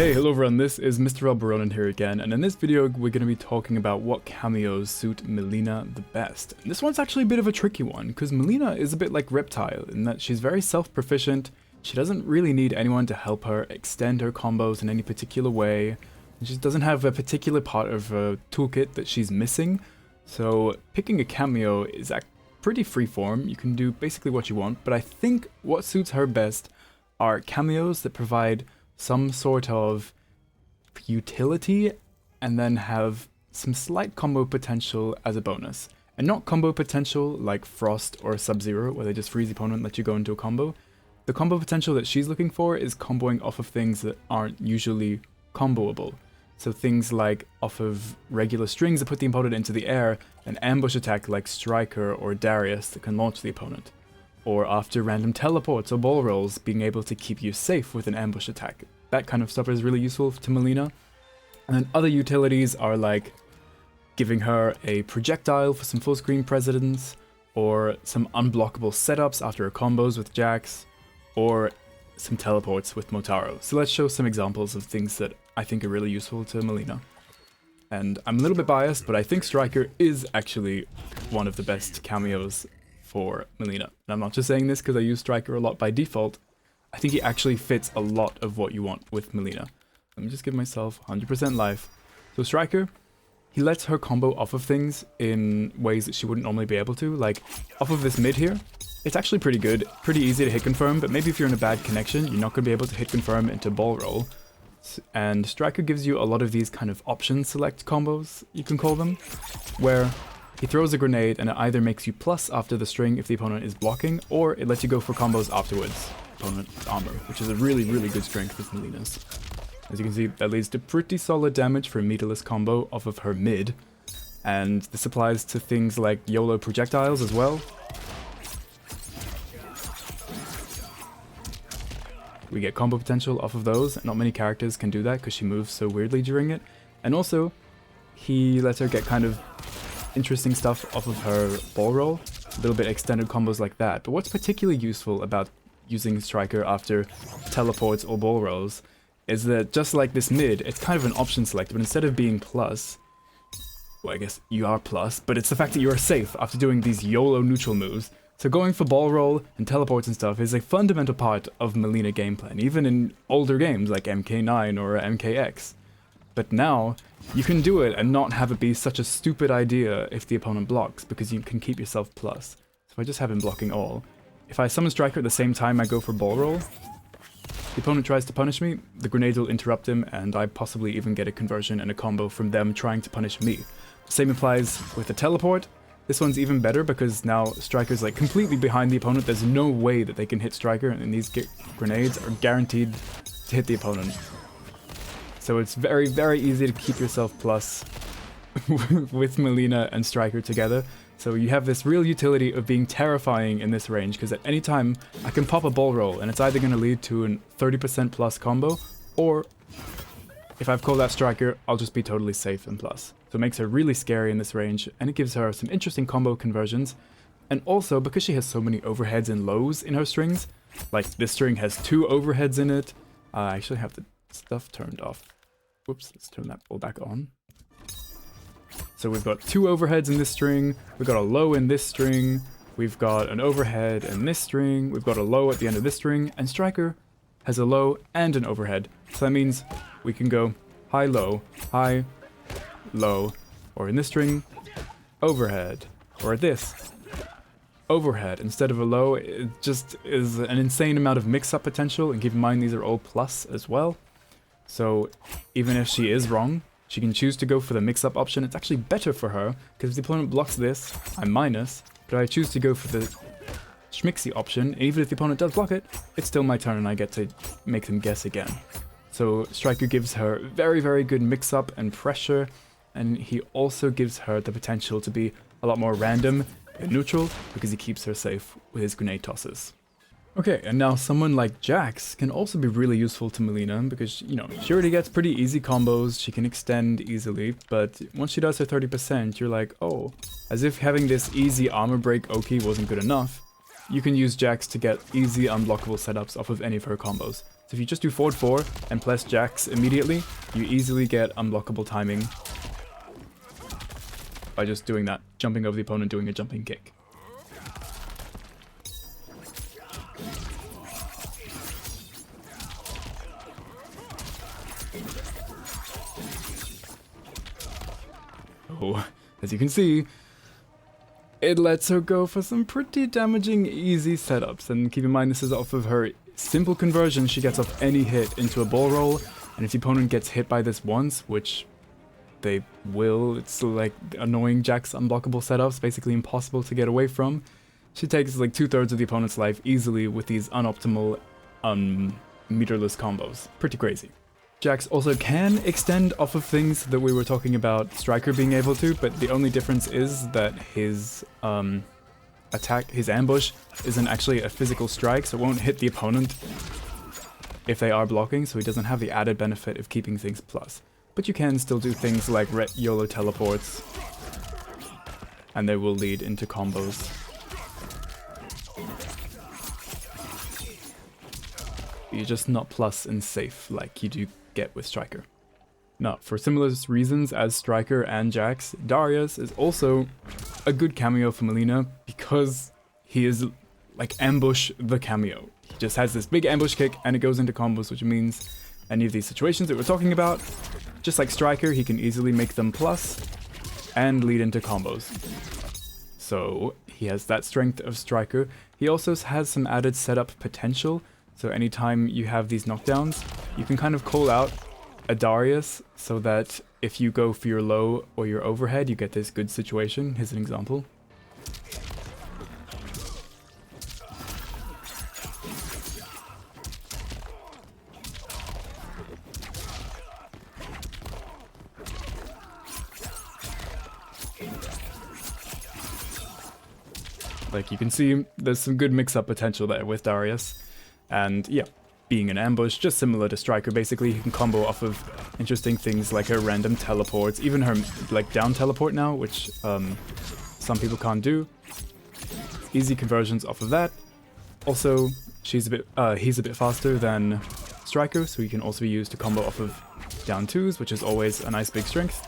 Hey, hello everyone, this is Mr. Alberonen here again, and in this video we're going to be talking about what cameos suit Mileena the best. And this one's actually a bit of a tricky one, because Mileena is a bit like Reptile, in that she's very self-proficient, she doesn't really need anyone to help her extend her combos in any particular way, and she doesn't have a particular part of a toolkit that she's missing, so picking a cameo is pretty freeform. You can do basically what you want, but I think what suits her best are cameos that provide some sort of utility and then have some slight combo potential as a bonus. And not combo potential like Frost or Sub-Zero where they just freeze the opponent and let you go into a combo. The combo potential that she's looking for is comboing off of things that aren't usually comboable. So things like off of regular strings that put the opponent into the air, an ambush attack like Stryker or Darrius that can launch the opponent. Or after random teleports or ball rolls, being able to keep you safe with an ambush attack. That kind of stuff is really useful to Mileena. And then other utilities are like giving her a projectile for some full screen precedence, or some unblockable setups after her combos with Jax, or some teleports with Motaro. So let's show some examples of things that I think are really useful to Mileena. And I'm a little bit biased, but I think Stryker is actually one of the best cameos for Mileena. And I'm not just saying this because I use Stryker a lot by default. I think he actually fits a lot of what you want with Mileena. Let me just give myself 100% life. So Stryker, he lets her combo off of things in ways that she wouldn't normally be able to. Like off of this mid here, it's actually pretty good, pretty easy to hit confirm, but maybe if you're in a bad connection, you're not going to be able to hit confirm into ball roll. And Stryker gives you a lot of these kind of option select combos, you can call them, where he throws a grenade and it either makes you plus after the string if the opponent is blocking, or it lets you go for combos afterwards, opponent armor, which is a really good strength with Mileena's. As you can see, that leads to pretty solid damage for a meterless combo off of her mid, and this applies to things like YOLO projectiles as well. We get combo potential off of those. Not many characters can do that because she moves so weirdly during it, and also he lets her get kind of interesting stuff off of her ball roll, a little bit extended combos like that. But what's particularly useful about using Stryker after teleports or ball rolls is that just like this mid, it's kind of an option select, but instead of being plus, well, I guess you are plus, but it's the fact that you are safe after doing these YOLO neutral moves. So going for ball roll and teleports and stuff is a fundamental part of Mileena gameplan, even in older games like MK9 or MKX. But now, you can do it and not have it be such a stupid idea if the opponent blocks, because you can keep yourself plus. So if I just have him blocking all, if I summon Stryker at the same time I go for ball roll, the opponent tries to punish me, the grenade will interrupt him, and I possibly even get a conversion and a combo from them trying to punish me. The same applies with the teleport. This one's even better because now Stryker's like completely behind the opponent, there's no way that they can hit Stryker, and these grenades are guaranteed to hit the opponent. So it's very easy to keep yourself plus with Mileena and Stryker together. So you have this real utility of being terrifying in this range, because at any time I can pop a ball roll and it's either going to lead to a 30% plus combo, or if I've called out Stryker, I'll just be totally safe and plus. So it makes her really scary in this range, and it gives her some interesting combo conversions. And also, because she has so many overheads and lows in her strings, like this string has 2 overheads in it, I actually have the stuff turned off. Whoops, let's turn that all back on. So we've got 2 overheads in this string, we've got a low in this string, we've got an overhead in this string, we've got a low at the end of this string, and Stryker has a low and an overhead. So that means we can go high, low, or in this string, overhead, or this, overhead instead of a low. It just is an insane amount of mix-up potential, and keep in mind these are all plus as well. So even if she is wrong, she can choose to go for the mix-up option. It's actually better for her, because if the opponent blocks this, I'm minus, but I choose to go for the schmixy option, and even if the opponent does block it, it's still my turn and I get to make them guess again. So Stryker gives her very good mix-up and pressure, and he also gives her the potential to be a lot more random and neutral, because he keeps her safe with his grenade tosses. Okay, and now someone like Jax can also be really useful to Mileena, because, you know, she already gets pretty easy combos, she can extend easily, but once she does her 30%, you're like, oh, as if having this easy armor break Oki wasn't good enough, you can use Jax to get easy unblockable setups off of any of her combos. So if you just do forward 4 and press Jax immediately, you easily get unblockable timing by just doing that, jumping over the opponent, doing a jumping kick. Oh, as you can see, it lets her go for some pretty damaging, easy setups. And keep in mind, this is off of her simple conversion. She gets off any hit into a ball roll, and if the opponent gets hit by this once, which they will, it's like annoying Jack's unblockable setups, basically impossible to get away from. She takes like 2/3 of the opponent's life easily with these unoptimal, meterless combos. Pretty crazy. Jax also can extend off of things that we were talking about Stryker being able to, but the only difference is that his attack, his ambush, isn't actually a physical strike, so it won't hit the opponent if they are blocking, so he doesn't have the added benefit of keeping things plus. But you can still do things like YOLO teleports, and they will lead into combos. You're just not plus and safe like you do get with Stryker. Now, for similar reasons as Stryker and Jax, Darrius is also a good cameo for Mileena because he is like ambush the cameo. He just has this big ambush kick and it goes into combos, which means any of these situations that we're talking about, just like Stryker, he can easily make them plus and lead into combos. So he has that strength of Stryker. He also has some added setup potential. So anytime you have these knockdowns, you can kind of call out a Darrius so that if you go for your low or your overhead, you get this good situation. Here's an example. Like you can see, there's some good mix-up potential there with Darrius. And yeah, being an ambush, just similar to Stryker, basically he can combo off of interesting things like her random teleports, even her like down teleport now, which some people can't do. Easy conversions off of that. Also, he's a bit faster than Stryker, so he can also be used to combo off of down 2s, which is always a nice big strength.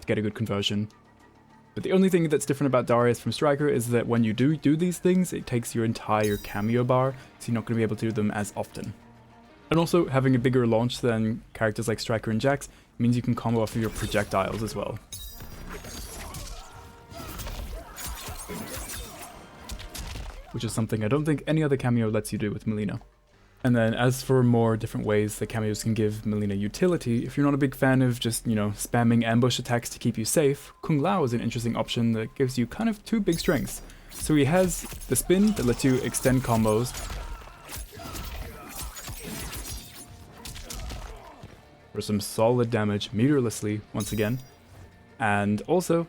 To get a good conversion. But the only thing that's different about Darrius from Stryker is that when you do these things, it takes your entire cameo bar, so you're not going to be able to do them as often. And also, having a bigger launch than characters like Stryker and Jax means you can combo off of your projectiles as well. Which is something I don't think any other cameo lets you do with Mileena. And then as for more different ways that cameos can give Mileena utility, if you're not a big fan of just, you know, spamming ambush attacks to keep you safe, Kung Lao is an interesting option that gives you kind of two big strengths. So he has the spin that lets you extend combos, for some solid damage meterlessly once again, and also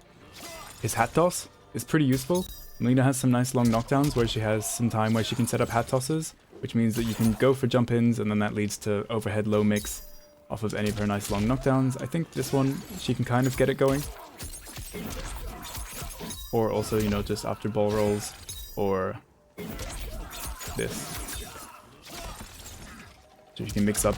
his hat toss is pretty useful. Mileena has some nice long knockdowns where she has some time where she can set up hat tosses, which means that you can go for jump-ins and then that leads to overhead low mix off of any of her nice long knockdowns. I think this one, she can kind of get it going. Or also, you know, just after ball rolls, or this. So you can mix up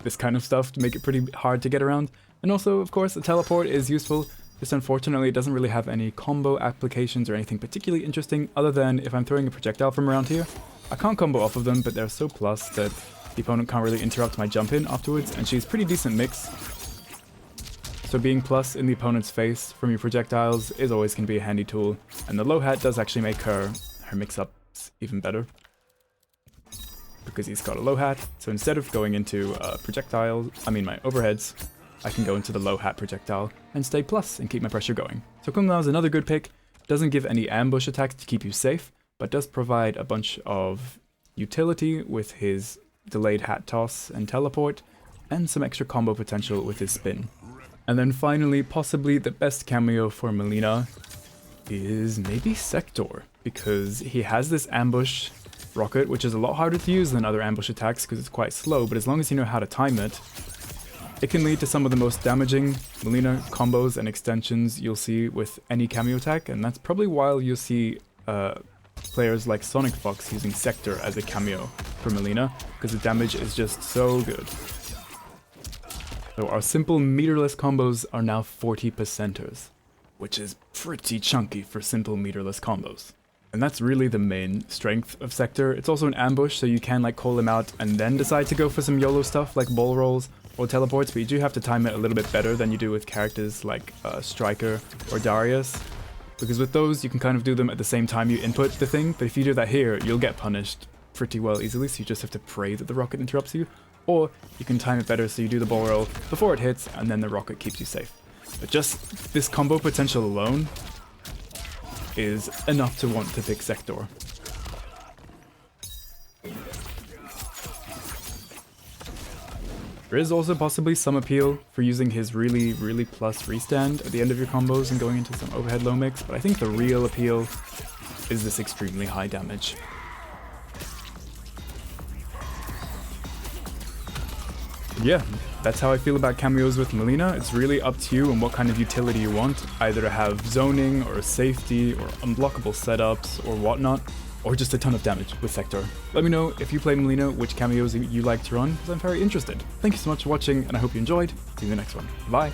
this kind of stuff to make it pretty hard to get around. And also, of course, the teleport is useful. Just unfortunately, it doesn't really have any combo applications or anything particularly interesting, other than if I'm throwing a projectile from around here, I can't combo off of them, but they're so plus that the opponent can't really interrupt my jump in afterwards, and she's pretty decent mix. So being plus in the opponent's face from your projectiles is always going to be a handy tool, and the low hat does actually make her mix-ups even better. Because he's got a low hat, so instead of going into my overheads, I can go into the low hat projectile and stay plus and keep my pressure going. So Kung Lao is another good pick. Doesn't give any ambush attacks to keep you safe, but does provide a bunch of utility with his delayed hat toss and teleport, and some extra combo potential with his spin. And then finally, possibly the best cameo for Mileena is maybe Sektor, because he has this ambush rocket, which is a lot harder to use than other ambush attacks because it's quite slow, but as long as you know how to time it, it can lead to some of the most damaging Mileena combos and extensions you'll see with any cameo attack, and that's probably why you'll see players like Sonic Fox using Sektor as a cameo for Mileena, because the damage is just so good. So our simple meterless combos are now 40%ers, which is pretty chunky for simple meterless combos. And that's really the main strength of Sektor. It's also an ambush, so you can like call him out and then decide to go for some YOLO stuff like ball rolls or teleports, but you do have to time it a little bit better than you do with characters like Stryker or Darrius. Because with those, you can kind of do them at the same time you input the thing, but if you do that here, you'll get punished pretty well easily, so you just have to pray that the rocket interrupts you. Or you can time it better so you do the ball roll before it hits, and then the rocket keeps you safe. But just this combo potential alone is enough to want to pick Sektor. There is also possibly some appeal for using his really plus restand at the end of your combos and going into some overhead low mix, but I think the real appeal is this extremely high damage. Yeah, that's how I feel about cameos with Mileena. It's really up to you and what kind of utility you want, either to have zoning or safety or unblockable setups or whatnot, or just a ton of damage with Sektor. Let me know if you play Mileena, which cameos you like to run, because I'm very interested. Thank you so much for watching, and I hope you enjoyed. See you in the next one. Bye!